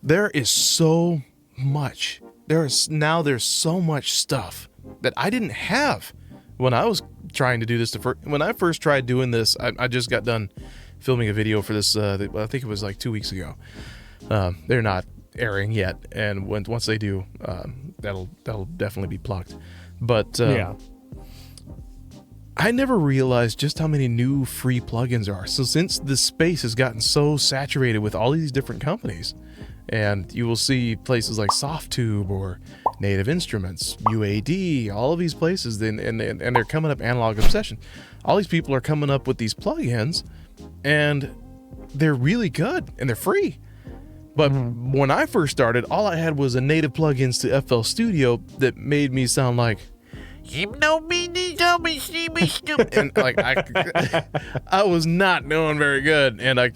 there is so much. There's so much stuff that I didn't have when I was trying to do this. When I first tried doing this, I just got done filming a video for this. I think it was like 2 weeks ago. They're not airing yet, and once they do, that'll definitely be plucked. But I never realized just how many new free plugins there are. So since this space has gotten so saturated with all these different companies, and you will see places like SoftTube or Native Instruments, UAD, all of these places, and they're coming up, Analog Obsession. All these people are coming up with these plugins, and they're really good, and they're free. But when I first started, all I had was a native plugins to FL Studio that made me sound like, and like I was not doing very good, and I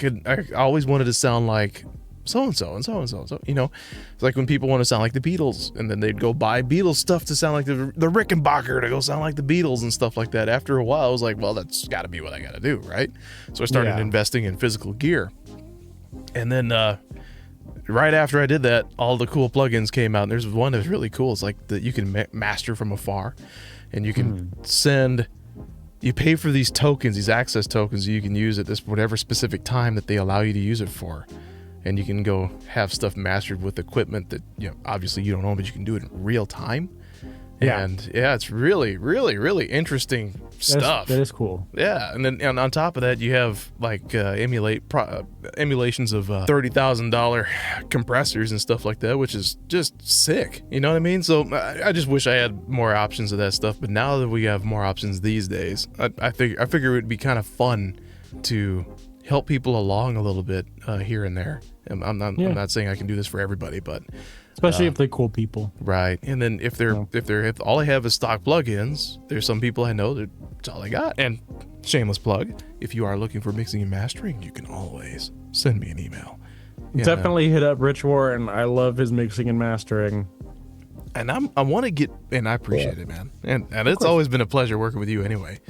always wanted to sound like so and so. You know, it's like when people want to sound like the Beatles, and then they'd go buy Beatles stuff to sound like the Rickenbacker to go sound like the Beatles and stuff like that. After a while, I was like, well, that's got to be what I got to do, right? So I started investing in physical gear, and then right after I did that, all the cool plugins came out. And there's one that's really cool. It's like that you can master from afar, and you can send. You pay for these tokens, these access tokens. You can use at this whatever specific time that they allow you to use it for, and you can go have stuff mastered with equipment that obviously you don't own, but you can do it in real time. Yeah. And it's really, really, really interesting stuff. That is cool. Yeah, and then on top of that, you have like emulations of $30,000 compressors and stuff like that, which is just sick. You know what I mean? So I just wish I had more options of that stuff. But now that we have more options these days, I figure it would be kind of fun to help people along a little bit here and there. I'm not saying I can do this for everybody, but especially if they're cool people, right? And then if all I have is stock plugins, there's some people I know that's all I got. And shameless plug, if you are looking for mixing and mastering, you can always send me an email. Definitely hit up Rich Warren. I love his mixing and mastering. And I want to get, and I appreciate it, man. And it's always been a pleasure working with you anyway.